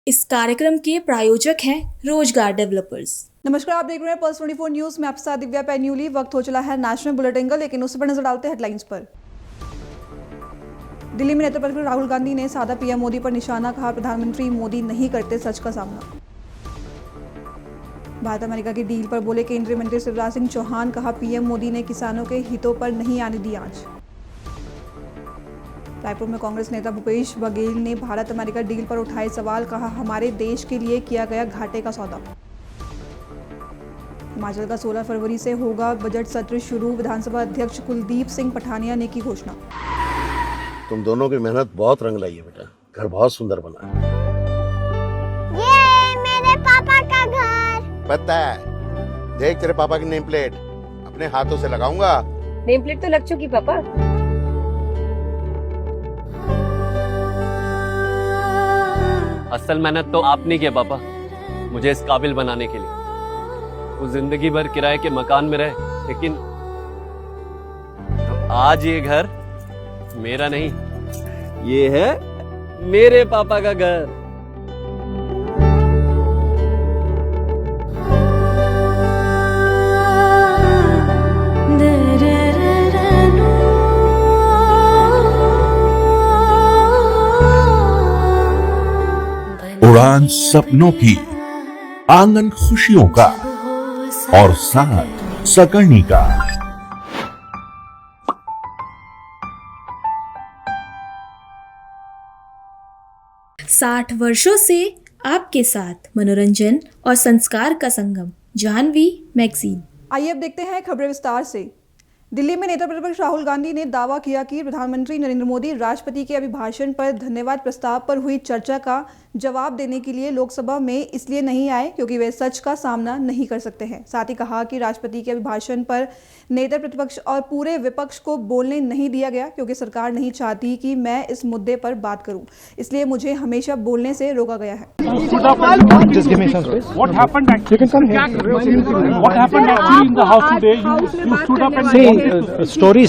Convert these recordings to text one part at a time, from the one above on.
इस कार्यक्रम के प्रायोजक हैं रोजगार डेवलपर्स। नमस्कार, आप देख रहे हैं पल्स 24 न्यूज में आपके साथ दिव्या पैन्यूली। वक्त हो चला है नेशनल बुलेटिन का, लेकिन उससे पर नजर डालते हैं हेडलाइंस पर। दिल्ली में नेता प्रतिपक्ष राहुल गांधी ने साधा पीएम मोदी पर निशाना, कहा प्रधानमंत्री मोदी नहीं करते सच का सामना। भारत अमेरिका की डील पर बोले केंद्रीय मंत्री शिवराज सिंह चौहान, कहा पीएम मोदी ने किसानों के हितों पर नहीं आने दी आंच। रायपुर में कांग्रेस नेता भूपेश बघेल ने भारत अमेरिका डील पर उठाए सवाल, कहा हमारे देश के लिए किया गया घाटे का सौदा। हिमाचल का 16 फरवरी से होगा बजट सत्र शुरू, विधानसभा अध्यक्ष कुलदीप सिंह पठानिया ने की घोषणा। तुम दोनों की मेहनत बहुत रंग लाई है बेटा, घर बहुत सुंदर बना है। ये मेरे पापा का घर। पता है, देख तेरे पापा की नेम प्लेट अपने हाथों से लगाऊंगा। नेम प्लेट तो लग चुकी पापा। असल मेहनत तो आपने की है पापा, मुझे इस काबिल बनाने के लिए। वो जिंदगी भर किराए के मकान में रहे, लेकिन आज ये घर मेरा नहीं, ये है मेरे पापा का घर। उड़ान सपनों की, आंगन खुशियों का और साथ सकर्णी का। साठ वर्षों से आपके साथ मनोरंजन और संस्कार का संगम, जाह्नवी मैगजीन। आइए अब देखते हैं खबरें विस्तार से। दिल्ली में नेता प्रतिपक्ष राहुल गांधी ने दावा किया कि प्रधानमंत्री नरेंद्र मोदी राष्ट्रपति के अभिभाषण पर धन्यवाद प्रस्ताव पर हुई चर्चा का जवाब देने के लिए लोकसभा में इसलिए नहीं आए क्योंकि वे सच का सामना नहीं कर सकते हैं। साथ ही कहा कि राष्ट्रपति के अभिभाषण पर नेता प्रतिपक्ष और पूरे विपक्ष को बोलने नहीं दिया गया क्योंकि सरकार नहीं चाहती कि मैं इस मुद्दे पर बात करूं, इसलिए मुझे हमेशा बोलने से रोका गया है। Story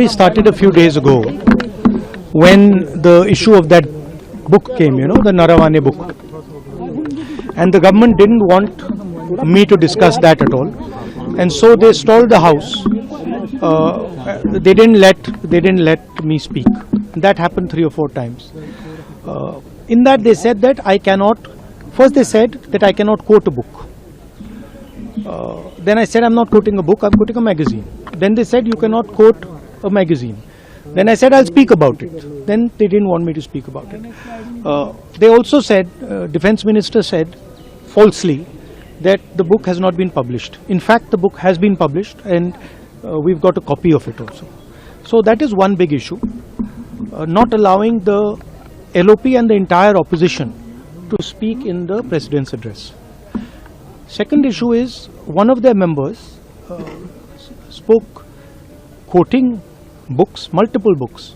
started a few days ago when the issue of that book came, the Naravane book, and the government didn't want me to discuss that at all, and so they stalled the house. They didn't let me speak. That happened 3 or 4 times. In that they said that I cannot. First they said that I cannot quote a book. Then I said I'm not quoting a book, I'm quoting a magazine. Then they said you cannot quote a magazine. Then I said I'll speak about it. Then they didn't want me to speak about it. They also said, Defence Minister said falsely that the book has not been published. In fact, the book has been published and we've got a copy of it also. So that is one big issue. Not allowing the LOP and the entire opposition to speak in the President's address. Second issue is one of their members spoke quoting books, multiple books,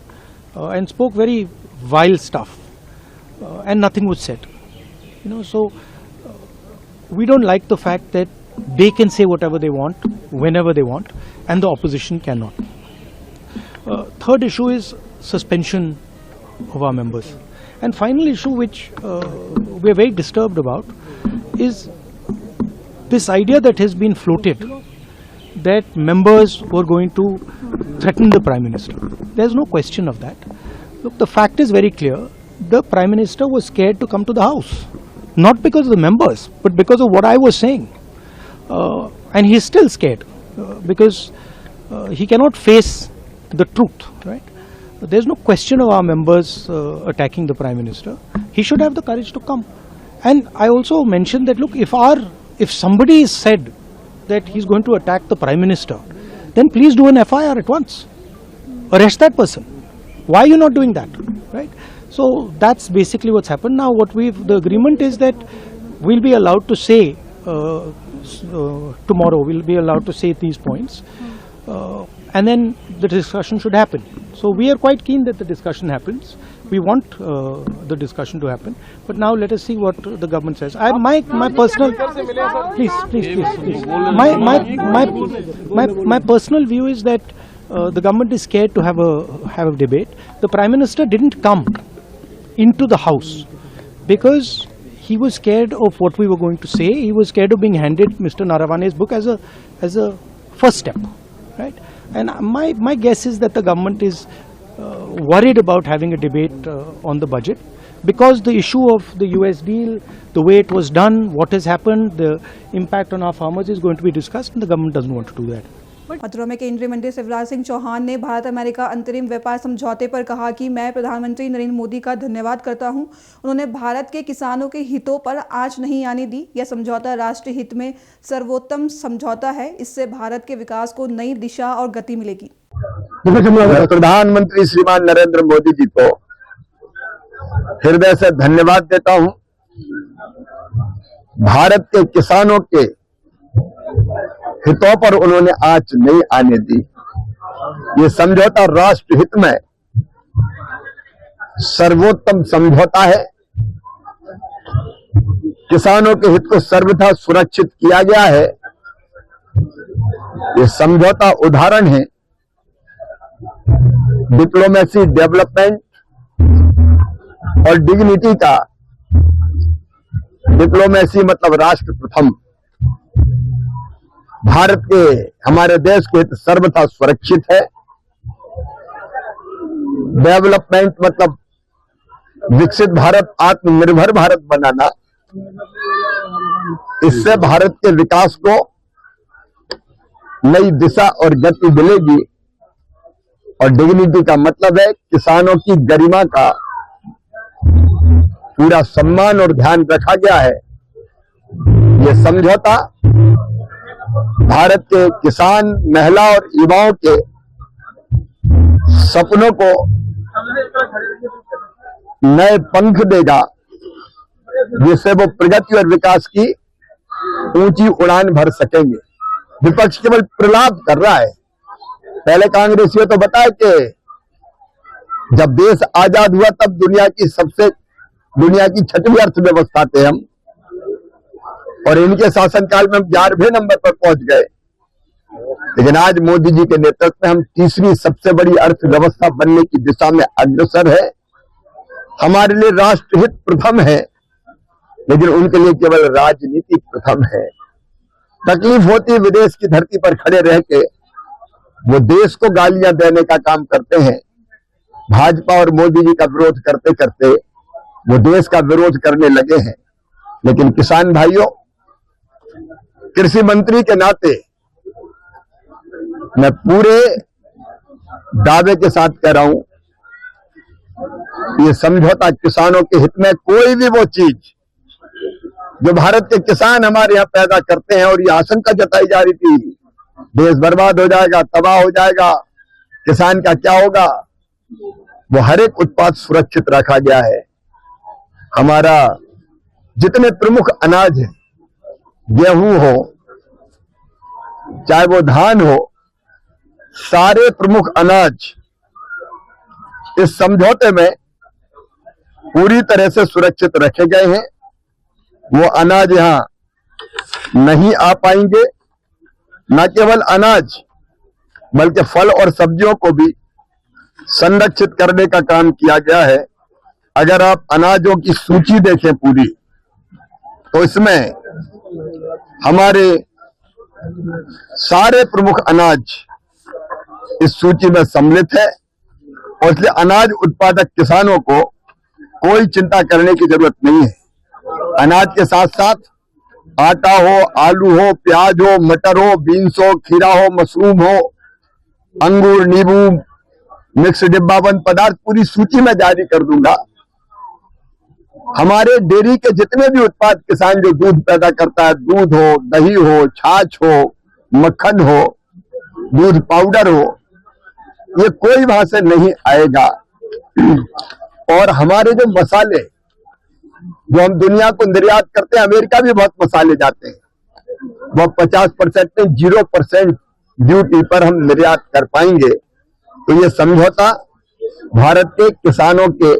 and spoke very vile stuff, and nothing was said. So we don't like the fact that they can say whatever they want, whenever they want, and the opposition cannot. Third issue is suspension of our members. And final issue which we are very disturbed about is this idea that has been floated that members were going to threaten the Prime Minister. There is no question of that. Look, the fact is very clear. The Prime Minister was scared to come to the House. Not because of the members, but because of what I was saying. And he is still scared because he cannot face the truth, right? There is no question of our members attacking the Prime Minister. He should have the courage to come. And I also mentioned that, look, if somebody is said that he's going to attack the Prime Minister, then please do an FIR at once. Arrest that person. Why are you not doing that? Right? So that's basically what's happened. Now the agreement is that we'll be allowed to say, tomorrow we'll be allowed to say these points. And then the discussion should happen. So we are quite keen that the discussion happens. We want the discussion to happen. But now let us see what the government says. My personal, please. My personal view is that the government is scared to have a debate. The Prime Minister didn't come into the House because he was scared of what we were going to say. He was scared of being handed Mr. Naravane's book as a first step, right? And my guess is that the government is worried about having a debate on the budget, because the issue of the US deal, the way it was done, what has happened, the impact on our farmers is going to be discussed, and the government doesn't want to do that. Mathura में केंद्रीय मंत्री शिवराज सिंह चौहान ने Bharat America अंतरिम व्यापार समझौते पर कहा कि मैं प्रधानमंत्री नरेंद्र मोदी का धन्यवाद करता हूं। उन्होंने भारत के किसानों के हितों पर आंच नहीं आने दी। यह समझौता राष्ट्रीय हित में सर्वोत्तम समझौता है। इससे भारत के विकास को नई दिशा और गति मिलेगी। मैं प्रधानमंत्री श्रीमान नरेंद्र मोदी जी को हृदय से धन्यवाद देता हूं। भारत के किसानों के हितों पर उन्होंने आंच नहीं आने दी। ये समझौता राष्ट्र हित में सर्वोत्तम समझौता है। किसानों के हित को सर्वथा सुरक्षित किया गया है। ये समझौता उदाहरण है डिप्लोमेसी, डेवलपमेंट और डिग्निटी का। डिप्लोमेसी मतलब राष्ट्र प्रथम। भारत के, हमारे देश के हित सर्वथा सुरक्षित है। डेवलपमेंट मतलब विकसित भारत, आत्मनिर्भर भारत बनाना। इससे भारत के विकास को नई दिशा और गति मिलेगी। और डिग्निटी का मतलब है किसानों की गरिमा का पूरा सम्मान और ध्यान रखा गया है। यह समझौता भारत के किसान, महिला और युवाओं के सपनों को नए पंख देगा, जिससे वो प्रगति और विकास की ऊंची उड़ान भर सकेंगे। विपक्ष केवल प्रलाप कर रहा है। पहले कांग्रेसियों तो बताया कि जब देश आजाद हुआ तब दुनिया की 6वीं अर्थव्यवस्था थे हम, और इनके शासनकाल में हम 11वें नंबर पर पहुंच गए। लेकिन आज मोदी जी के नेतृत्व में हम 3री सबसे बड़ी अर्थव्यवस्था बनने की दिशा में अग्रसर है। हमारे लिए राष्ट्रहित प्रथम है, लेकिन उनके लिए केवल राजनीति प्रथम है। तकलीफ होती है, विदेश की धरती पर खड़े रह के वो देश को गालियां देने का काम करते हैं। भाजपा और मोदी जी का विरोध करते करते वो देश का विरोध करने लगे हैं। लेकिन किसान भाइयों, कृषि मंत्री के नाते मैं पूरे दावे के साथ कह रहा हूं, ये समझौता किसानों के हित में कोई भी वो चीज जो भारत के किसान हमारे यहां पैदा करते हैं, और ये आशंका जताई जा रही थी देश बर्बाद हो जाएगा, तबाह हो जाएगा, किसान का क्या होगा, वो हर एक उत्पाद सुरक्षित रखा गया है। हमारा जितने प्रमुख अनाज है, गेहूं हो चाहे वो धान हो, सारे प्रमुख अनाज इस समझौते में पूरी तरह से सुरक्षित रखे गए हैं। वो अनाज यहां नहीं आ पाएंगे। न केवल अनाज बल्कि फल और सब्जियों को भी संरक्षित करने का काम किया गया है। अगर आप अनाजों की सूची देखें पूरी, तो इसमें हमारे सारे प्रमुख अनाज इस सूची में सम्मिलित है, और इसलिए अनाज उत्पादक किसानों को कोई चिंता करने की जरूरत नहीं है। अनाज के साथ साथ आटा हो, आलू हो, प्याज हो, मटर हो, बीन्स हो, खीरा हो, मशरूम हो, अंगूर, नींबू, मिक्स डिब्बाबंद पदार्थ, पूरी सूची में जारी कर दूंगा। हमारे डेयरी के जितने भी उत्पाद किसान जो दूध पैदा करता है, दूध हो, दही हो, छाछ हो, मक्खन हो, दूध पाउडर हो, ये कोई वहां से नहीं आएगा। और हमारे जो मसाले जो हम दुनिया को निर्यात करते हैं, अमेरिका भी बहुत मसाले जाते हैं, वो 50% में 0% ड्यूटी पर हम निर्यात कर पाएंगे। तो ये समझौता भारत के किसानों के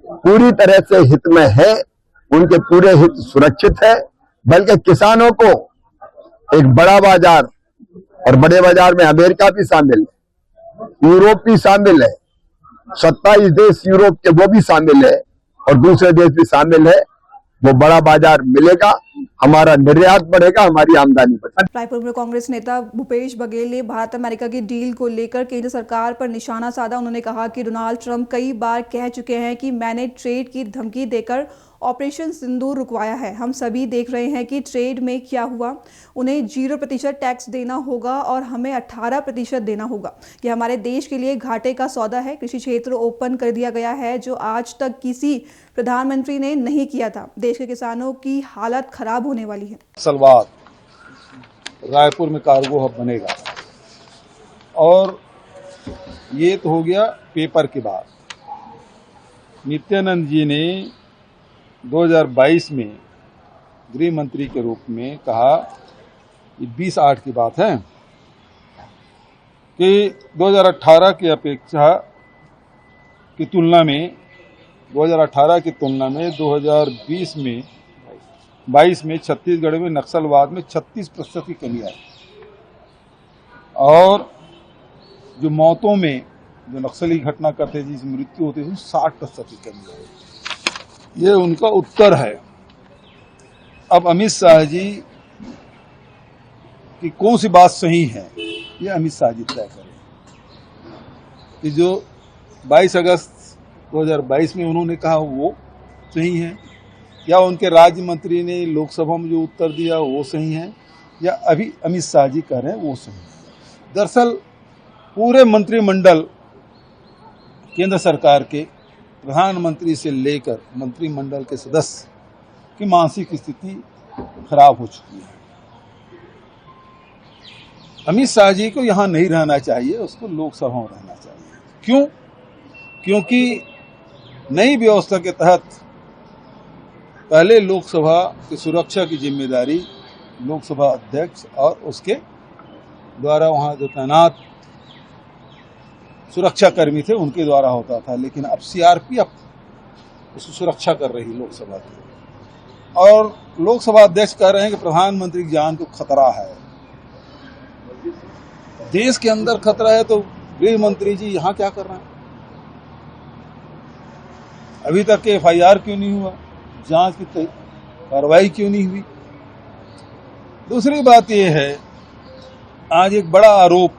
पूरी तरह से हित में है, उनके पूरे हित सुरक्षित है। बल्कि किसानों को एक बड़ा बाजार, और बड़े बाजार में अमेरिका भी शामिल है, यूरोप भी शामिल है, 27 देश यूरोप के वो भी शामिल है और दूसरे देश भी शामिल है। वो बड़ा बाजार मिलेगा, हमारा निर्यात बढ़ेगा, हमारी आमदनी बढ़ेगी। रायपुर में कांग्रेस नेता भूपेश बघेल ने भारत अमेरिका की डील को लेकर केंद्र सरकार पर निशाना साधा। उन्होंने कहा कि डोनाल्ड ट्रंप कई बार कह चुके हैं कि मैंने ट्रेड की धमकी देकर ऑपरेशन सिंदूर रुकवाया है। हम सभी देख रहे हैं कि ट्रेड में क्या हुआ। उन्हें 0% टैक्स देना होगा और हमें 18% देना होगा। यह हमारे देश के लिए घाटे का सौदा है। कृषि क्षेत्र ओपन कर दिया गया है, जो आज तक किसी प्रधानमंत्री ने नहीं किया था। देश के किसानों की हालत खराब होने वाली है। सलवार रायपुर में कार्गो हब बनेगा और ये तो हो गया पेपर की बात। नित्यानंद जी ने 2022 में गृह मंत्री के रूप में कहा, ये 20/8 की बात है, कि 2018 की अपेक्षा की तुलना में 2018 की तुलना में 2022 में छत्तीसगढ़ में नक्सलवाद में 36% की कमी आई और जो मौतों में जो नक्सली घटना करते जिस मृत्यु होती है 60% की कमी आई। ये उनका उत्तर है। अब अमित शाह जी की कौन सी बात सही है, ये अमित शाह जी तय करें कि जो 22 अगस्त 2022 में उन्होंने कहा वो सही है, या उनके राज्य मंत्री ने लोकसभा में जो उत्तर दिया वो सही है, या अभी अमित शाह जी कह रहे हैं वो सही है। दरअसल पूरे मंत्रिमंडल केंद्र सरकार के प्रधानमंत्री से लेकर मंत्रिमंडल के सदस्य की मानसिक स्थिति खराब हो चुकी है। अमित शाह जी को यहाँ नहीं रहना चाहिए, उसको लोकसभा में रहना चाहिए। क्यों? क्योंकि नई व्यवस्था के तहत पहले लोकसभा की सुरक्षा की जिम्मेदारी लोकसभा अध्यक्ष और उसके द्वारा वहाँ जो तैनात सुरक्षा कर्मी थे उनके द्वारा होता था, लेकिन अब सीआरपीएफ उसकी सुरक्षा कर रही लोकसभा की। और लोकसभा अध्यक्ष कह रहे हैं कि प्रधानमंत्री की जान को खतरा है। देश के अंदर खतरा है तो गृह मंत्री जी यहाँ क्या कर रहे हैं? अभी तक के एफआईआर क्यों नहीं हुआ? जांच की कार्रवाई क्यों नहीं हुई? दूसरी बात यह है, आज एक बड़ा आरोप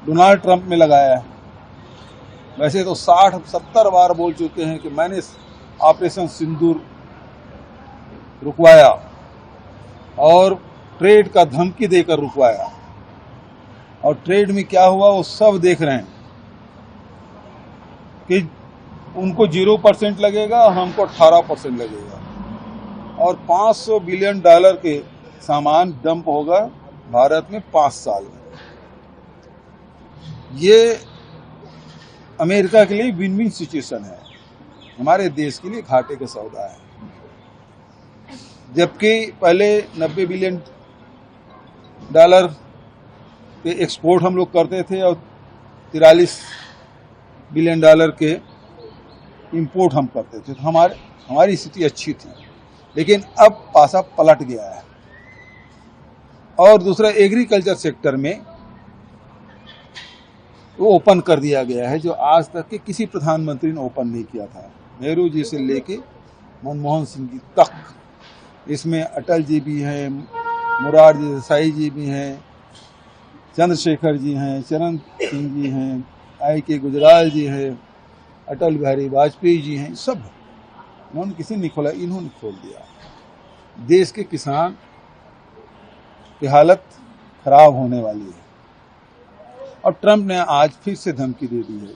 डोनाल्ड ट्रंप में लगाया है। वैसे तो 60-70 बार बोल चुके हैं कि मैंने ऑपरेशन सिंदूर रुकवाया और ट्रेड का धमकी देकर रुकवाया, और ट्रेड में क्या हुआ वो सब देख रहे हैं कि उनको 0% लगेगा, हमको 18% लगेगा, और $500 बिलियन के सामान डंप होगा भारत में 5 साल में। ये अमेरिका के लिए विन विन सिचुएशन है, हमारे देश के लिए घाटे का सौदा है। जबकि पहले $90 बिलियन के एक्सपोर्ट हम लोग करते थे और $43 बिलियन के इंपोर्ट हम करते थे, तो हमारी स्थिति अच्छी थी। लेकिन अब पासा पलट गया है। और दूसरा, एग्रीकल्चर सेक्टर में वो ओपन कर दिया गया है, जो आज तक के किसी प्रधानमंत्री ने ओपन नहीं किया था। नेहरू जी से लेके मनमोहन सिंह जी तक। इसमें अटल जी भी हैं, मोरारजी देसाई जी भी हैं, चंद्रशेखर जी हैं, चरण सिंह जी हैं, I.K. गुजराल जी हैं, अटल बिहारी वाजपेयी जी हैं, सब उन्होंने किसी ने खोला, इन्होंने खोल दिया। देश के किसान की हालत खराब होने वाली है। और ट्रंप ने आज फिर से धमकी दे दी है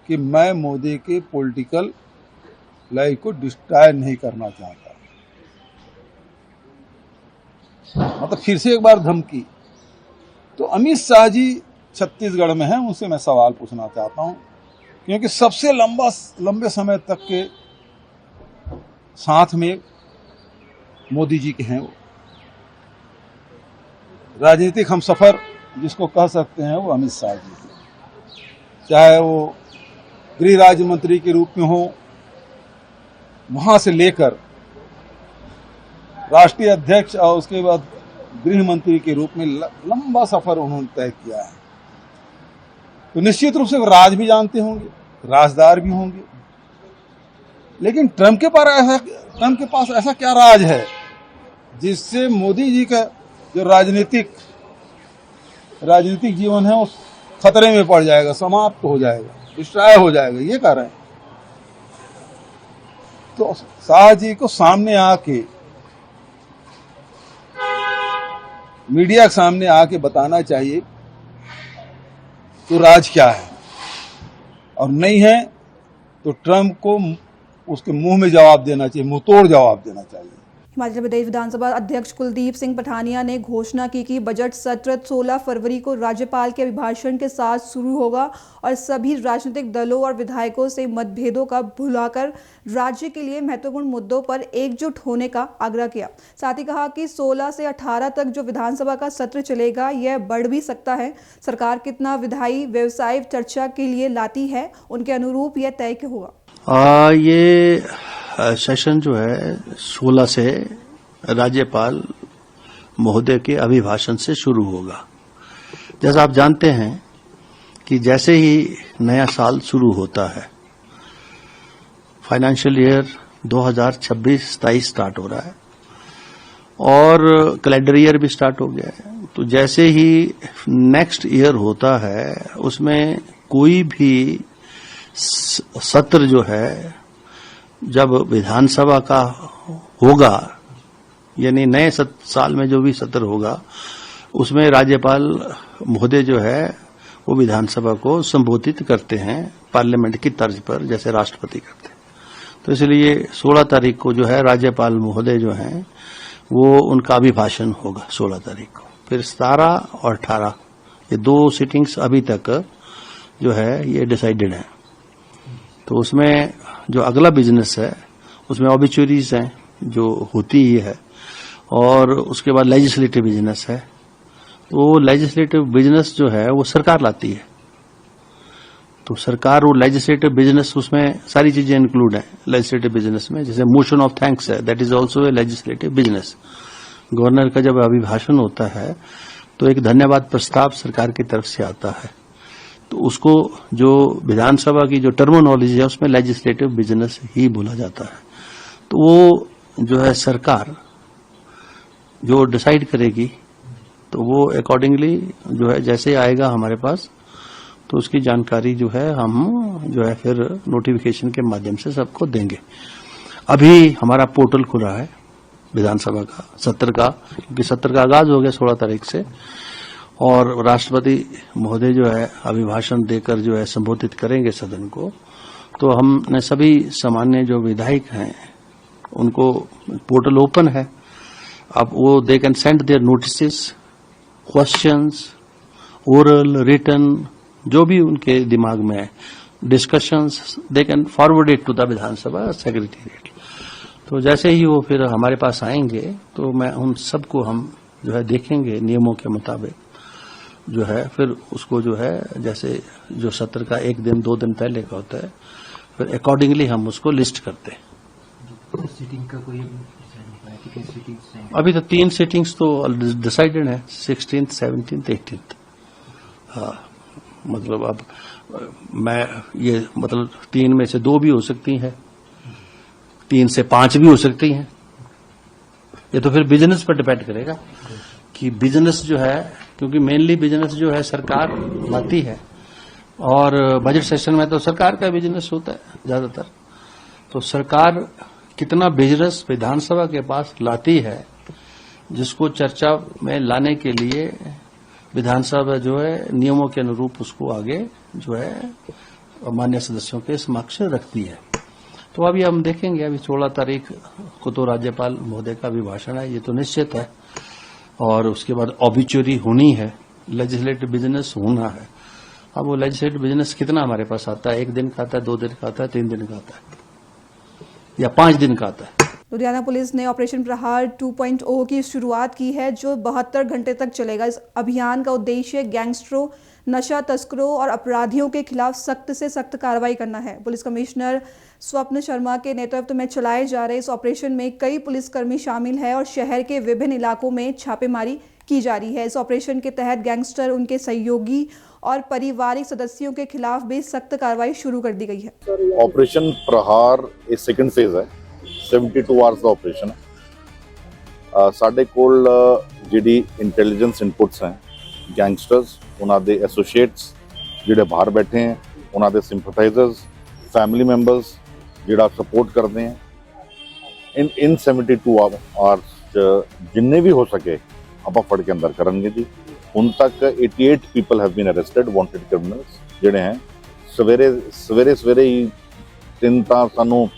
कि मैं मोदी के पॉलिटिकल लाइफ को डिस्ट्रॉय नहीं करना चाहता। मतलब फिर से एक बार धमकी। तो अमित शाह जी छत्तीसगढ़ में हैं, उनसे मैं सवाल पूछना चाहता हूं, क्योंकि सबसे लंबे समय तक के साथ में मोदी जी के हैं। वो राजनीतिक हमसफर जिसको कह सकते हैं वो अमित शाह जी, चाहे वो गृह राज्य मंत्री के रूप में हो, वहां से लेकर राष्ट्रीय अध्यक्ष और उसके बाद गृह मंत्री के रूप में लंबा सफर उन्होंने तय किया है। तो निश्चित रूप से वो राज भी जानते होंगे, राजदार भी होंगे, लेकिन ट्रंप के पास ऐसा क्या राज है जिससे मोदी जी का जो राजनीतिक जीवन है वो खतरे में पड़ जाएगा, समाप्त हो जाएगा, डिस्ट्रॉय हो जाएगा, ये कह रहे हैं। तो शाह जी को सामने आके, मीडिया के सामने आके बताना चाहिए तो राज क्या है, और नहीं है तो ट्रंप को उसके मुंह में जवाब देना चाहिए, मुंह तोड़ जवाब देना चाहिए। हिमाचल प्रदेश विधानसभा अध्यक्ष कुलदीप सिंह पठानिया ने घोषणा की कि बजट सत्र 16 फरवरी को राज्यपाल के अभिभाषण के साथ शुरू होगा और सभी राजनीतिक दलों और विधायकों से मतभेदों का भुलाकर राज्य के लिए महत्वपूर्ण मुद्दों पर एकजुट होने का आग्रह किया। साथ ही कहा कि 16 से 18 तक जो विधानसभा का सत्र चलेगा यह बढ़ भी सकता है। सरकार कितना विधायी व्यवसाय चर्चा के लिए लाती है, उनके अनुरूप यह तय होगा। ये सेशन जो है 16 से राज्यपाल महोदय के अभिभाषण से शुरू होगा। जैसा आप जानते हैं कि जैसे ही नया साल शुरू होता है, फाइनेंशियल ईयर 2026-27 स्टार्ट हो रहा है और कैलेंडर ईयर भी स्टार्ट हो गया है। तो जैसे ही नेक्स्ट ईयर होता है उसमें कोई भी सत्र जो है जब विधानसभा का होगा, यानी नए साल में जो भी सत्र होगा उसमें राज्यपाल महोदय जो है वो विधानसभा को संबोधित करते हैं पार्लियामेंट की तर्ज पर, जैसे राष्ट्रपति करते हैं। तो इसलिए 16 तारीख को जो है राज्यपाल महोदय जो हैं वो उनका अभिभाषण होगा 16 तारीख को। फिर 17 और 18 ये 2 सिटिंग्स अभी तक जो है ये डिसाइडेड है। तो उसमें जो अगला बिजनेस है उसमें ऑबिचुरीज हैं जो होती ही है, और उसके बाद लेजिस्लेटिव बिजनेस है। वो लेजिस्लेटिव बिजनेस जो है वो सरकार लाती है। तो सरकार वो लेजिस्लेटिव बिजनेस, उसमें सारी चीजें इंक्लूड हैं लेजिस्लेटिव बिजनेस में। जैसे मोशन ऑफ थैंक्स है, that is also a legislative business. Governor का जब अभिभाषण होता है तो एक धन्यवाद प्रस्ताव सरकार की तरफ से आता है, तो उसको जो विधानसभा की जो टर्मिनोलॉजी है उसमें लेजिस्लेटिव बिजनेस ही बोला जाता है। तो वो जो है सरकार जो डिसाइड करेगी, तो वो अकॉर्डिंगली जो है जैसे आएगा हमारे पास, तो उसकी जानकारी जो है हम जो है फिर नोटिफिकेशन के माध्यम से सबको देंगे। अभी हमारा पोर्टल खुला है विधानसभा का सत्र का, क्योंकि सत्र का आगाज हो गया 16 तारीख से, और राष्ट्रपति महोदय जो है अभिभाषण देकर जो है संबोधित करेंगे सदन को। तो हमने सभी सामान्य जो विधायक हैं उनको पोर्टल ओपन है, अब वो they can send their notices, questions, oral, written, जो भी उनके दिमाग में है, discussions, they can forward it to the Vidhansabha secretariat. तो जैसे ही वो फिर हमारे पास आएंगे तो मैं उन सबको हम जो है देखेंगे नियमों के मुताबिक जो है, फिर उसको जो है जैसे जो सत्र का 1 दिन 2 दिन पहले का होता है, फिर अकॉर्डिंगली हम उसको लिस्ट करते हैं। सीटिंग का कोई अभी तो 3 सीटिंग्स तो डिसाइडेड है, 16th, 17th, 18th। हाँ, मतलब अब मैं ये मतलब 3 में से 2 भी हो सकती हैं, 3 से 5 भी हो सकती हैं। ये तो फिर बिजनेस पर डिपेंड करेगा कि बिजनेस जो है, क्योंकि मेनली बिजनेस जो है सरकार लाती है, और बजट सेशन में तो सरकार का बिजनेस होता है ज्यादातर। तो सरकार कितना बिजनेस विधानसभा के पास लाती है, जिसको चर्चा में लाने के लिए विधानसभा जो है नियमों के अनुरूप उसको आगे जो है मान्य सदस्यों के समक्ष रखती है। तो अभी हम देखेंगे, अभी 16 तारीख को तो राज्यपाल महोदय का अभिभाषण है, ये तो निश्चित है, और उसके बाद ऑबिचुरी होनी है, लेजिस्लेटिव बिजनेस होना है। अब वो लेजिस्लेटिव बिजनेस कितना हमारे पास आता है, 1 दिन का आता है, 2 दिन का आता है, 3 दिन का आता है, या 5 दिन का आता है। लुधियाना पुलिस ने ऑपरेशन प्रहार 2.0 की शुरुआत की है, जो 72 घंटे तक चलेगा। इस अभियान का उद्देश्य गैंगस्टरों, नशा तस्करों और अपराधियों के खिलाफ सख्त से सख्त कार्रवाई करना है। पुलिस कमिश्नर स्वप्न शर्मा के नेतृत्व में चलाए जा रहे इस ऑपरेशन में कई पुलिसकर्मी शामिल हैं और शहर के विभिन्न इलाकों में छापेमारी की जा रही है। इस ऑपरेशन के तहत गैंगस्टर, उनके सहयोगी और पारिवारिक सदस्यों के खिलाफ भी सख्त कार्रवाई शुरू कर दी गई है। ऑपरेशन प्रहार ਇਹ ਸੈਕੰਡ ਫੇਜ਼ ਹੈ 72 ਆਵਰਸ ਦਾ ਆਪਰੇਸ਼ਨ ਹੈ। ਸਾਡੇ ਕੋਲ ਜਿਹੜੀ ਇੰਟੈਲੀਜੈਂਸ ਇਨਪੁਟਸ ਹੈ ਗੈਂਗਸਟਰਸ, ਉਹਨਾਂ ਦੇ ਐਸੋਸੀਏਟਸ ਜਿਹੜੇ ਬਾਹਰ ਬੈਠੇ ਹੈ, ਉਹਨਾਂ ਦੇ ਸਿੰਪਥਾਈਜ਼ਰਸ, ਫੈਮਿਲੀ ਮੈਂਬਰਸ ਜਿਹੜਾ ਸਪੋਰਟ ਕਰਦੇ ਹੈ, ਇਨ 72 ਆਵਰਸ ਜਿੰਨੇ ਵੀ ਹੋ ਸਕੇ ਆਪਾਂ ਫੜ ਕੇ ਅੰਦਰ ਕਰਨਗੇ ਜੀ। ਹੁਣ ਤੱਕ 88 people have been arrested wanted criminals ਜਿਹੜੇ ਹੈ। ਸਵੇਰੇ ਹੀ ਤਿੰਨ ਤਾਂ ਸਾਨੂੰ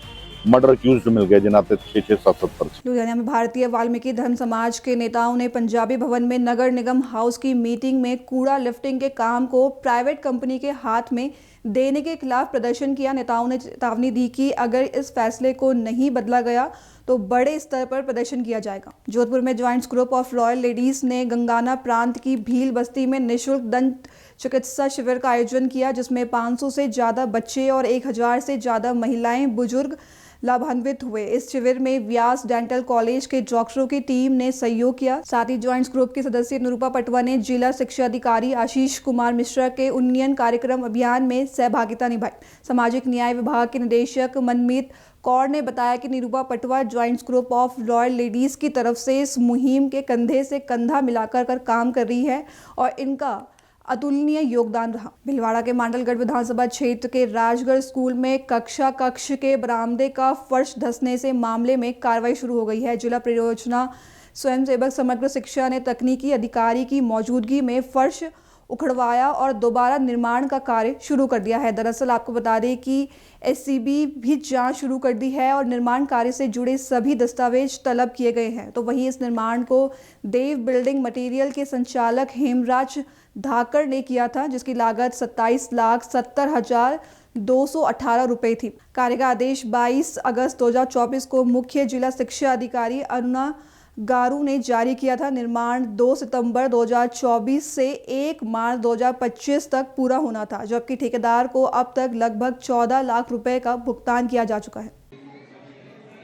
मर्डर अक्यूज्ड मिल गए जिन्हें 6-7 पर्चे। लुधियाना में भारतीय वाल्मीकि धर्म समाज के नेताओं ने पंजाबी भवन में नगर निगम हाउस की मीटिंग में कूड़ा लिफ्टिंग के काम को प्राइवेट कंपनी के हाथ में देने के खिलाफ प्रदर्शन किया। नेताओं ने चेतावनी दी कि अगर इस फैसले को नहीं बदला गया तो बड़े स्तर पर प्रदर्शन किया जाएगा। जोधपुर में joints group of royal ladies ने गंगाना प्रांत की भील बस्ती में निःशुल्क दंत चिकित्सा शिविर का आयोजन किया, जिसमें 500 से ज़्यादा बच्चे और 1000 से ज़्यादा महिलाएं बुजुर्ग लाभान्वित हुए। इस शिविर में व्यास डेंटल कॉलेज के डॉक्टरों की टीम ने सहयोग किया। साथ ही ज्वाइंट्स ग्रुप की सदस्य निरूपा पटवा ने जिला शिक्षा अधिकारी आशीष कुमार मिश्रा के उन्नयन कार्यक्रम अभियान में सहभागिता निभाई। सामाजिक न्याय विभाग के निदेशक मनमीत कौर ने बताया कि Nirupa Patwa joints group of royal ladies की तरफ से इस मुहिम के कंधे से कंधा मिलाकर काम कर रही है और इनका अतुलनीय योगदान रहा। भिलवाड़ा के मांडलगढ़ विधानसभा क्षेत्र के राजगढ़ स्कूल में कक्ष के बरामदे का फर्श धंसने से मामले में कार्रवाई शुरू हो गई है। जिला परियोजना स्वयंसेवक समग्र शिक्षा ने तकनीकी अधिकारी की मौजूदगी में फर्श उखड़वाया और दोबारा निर्माण का कार्य शुरू कर दिया है। दरअसल आपको बता दें कि एससीबी भी जांच शुरू कर दी है और निर्माण कार्य से जुड़े सभी दस्तावेज तलब किए गए हैं। तो वहीं इस निर्माण को देव बिल्डिंग मटेरियल के संचालक हेमराज धाकर ने किया था, जिसकी लागत 27,70,218 रुपये थी। कार्य का आदेश 22 अगस्त 2024 को मुख्य जिला शिक्षा अधिकारी अरुणा गारू ने जारी किया था। निर्माण 2 सितंबर 2024 से 1 मार्च 2025 तक पूरा होना था, जबकि ठेकेदार को अब तक लगभग 14 लाख रुपए का भुगतान किया जा चुका है।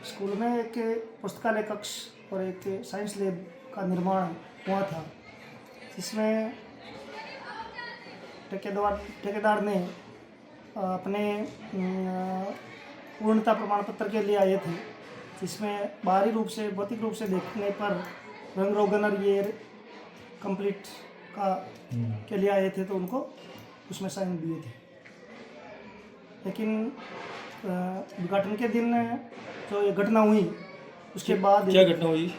स्कूल में एक पुस्तकालय कक्ष और एक साइंस लैब का निर्माण हुआ था, जिसमें ठेकेदार ने अपने पूर्णता प्रमाण पत्र के लिए आए थे, जिसमें बाहरी रूप से भौतिक रूप से देखने पर रंग रोगन और ये कंप्लीट का के लिए आए थे, तो उनको उसमें साइन दिए थे। लेकिन उद्घाटन के दिन जो ये घटना हुई उसके बाद क्या घटना हुई?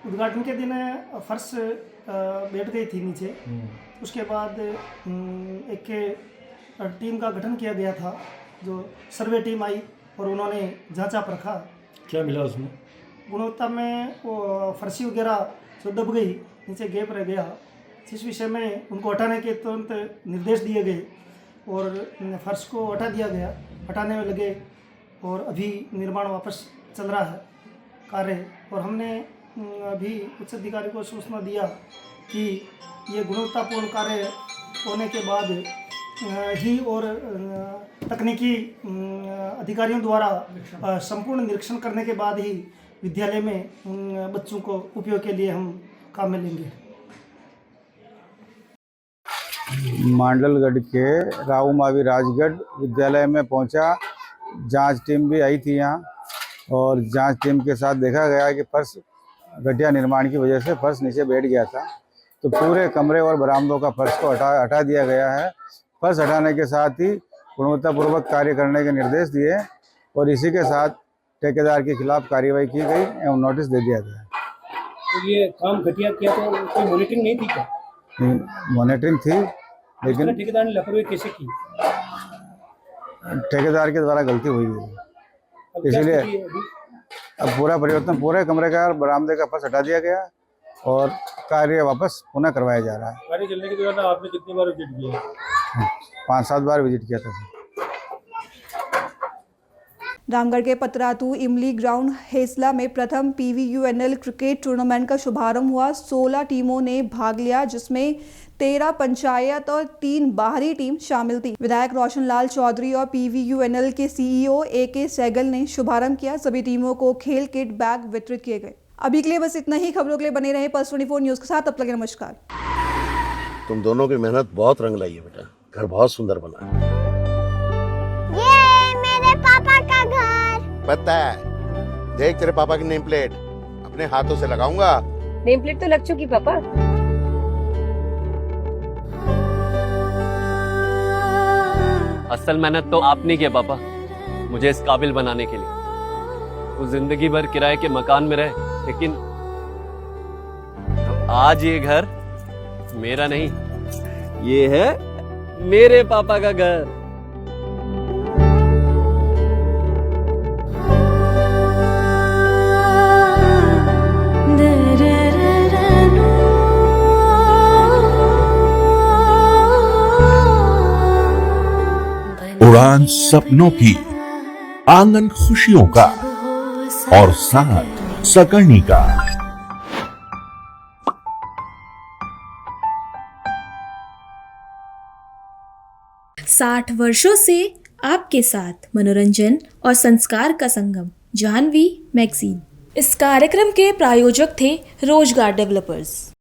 उद्घाटन के दिन फर्श बैठ गई थी नीचे। उसके बाद एक टीम का गठन किया गया था, जो सर्वे टीम आई और उन्होंने जांचा परखा। क्या मिला उसमें? गुणवत्ता में वो फर्शी वगैरह जो दब गई, नीचे गैप रह गया, जिस विषय में उनको हटाने के तुरंत निर्देश दिए गए और फर्श को हटा दिया गया। हटाने में लगे और अभी निर्माण वापस चल रहा है कार्य। और हमने अभी उच्च अधिकारी को सूचना दिया कि ये गुणवत्तापूर्ण कार्य होने के बाद ही और तकनीकी अधिकारियों द्वारा संपूर्ण निरीक्षण करने के बाद ही विद्यालय में बच्चों को उपयोग के लिए हम काम में लेंगे। मांडलगढ़ के राऊ मावी राजगढ़ विद्यालय में पहुंचा। जांच टीम भी आई थी यहाँ और जांच टीम के साथ देखा गया कि फर्श घटिया निर्माण की वजह से फर्श नीचे बैठ गया था, तो पूरे कमरे और बरामदों का फर्श को हटा दिया गया है। फर्श हटाने के साथ ही गुणवत्तापूर्वक कार्य करने के निर्देश दिए और इसी के साथ ठेकेदार के खिलाफ कार्रवाई की गई एवं नोटिस दे दिया गया। तो ये काम घटिया किया तो कोई मॉनिटरिंग नहीं थी क्या? मॉनिटरिंग थी, लेकिन ठेकेदार ने लापरवाही कैसे की? ठेकेदार के द्वारा गलती हुई है, इसलिए अब पूरा परिवर्तन, पूरे कमरे का बरामदे का फर्श हटा दिया गया और कार्य वापस पुनः करवाया जा रहा है। कार्य चलने के दौरान आपने कितनी बार विजिट किया? 5-7 बार विजिट किया था। रामगढ़ के पतरातू इमली ग्राउंड हेसला में प्रथम PVUNL क्रिकेट टूर्नामेंट का शुभारंभ हुआ। 16 टीमों ने भाग लिया, जिसमें 13 पंचायत और 3 बाहरी टीम शामिल थी। विधायक रोशन लाल चौधरी और PVUNL के CEO AK सहगल ने शुभारंभ किया। सभी टीमों को खेल किट बैग वितरित किए गए। अभी के लिए बस इतना ही। खबरों के लिए बने रहे पल्स 24 न्यूज के साथ। तब तक नमस्कार। तुम दोनों की मेहनत बहुत रंग लाई है बेटा, घर बहुत सुंदर बना है। ये मेरे पापा का घर। पता है, देख तेरे पापा की नेम प्लेट अपने हाथों से लगाऊंगा। नेम प्लेट तो लग चुकी पापा। असल मेहनत तो आपने की है पापा, मुझे इस काबिल बनाने के लिए। वो जिंदगी भर किराए के मकान में रहे, लेकिन आज ये घर मेरा नहीं, ये है मेरे पापा का घर। उड़ान सपनों की, आंगन खुशियों का और साथ सकर्णी का। 60 वर्षों से आपके साथ मनोरंजन और संस्कार का संगम, जाह्नवी मैगजीन। इस कार्यक्रम के प्रायोजक थे रोजगार डेवलपर्स।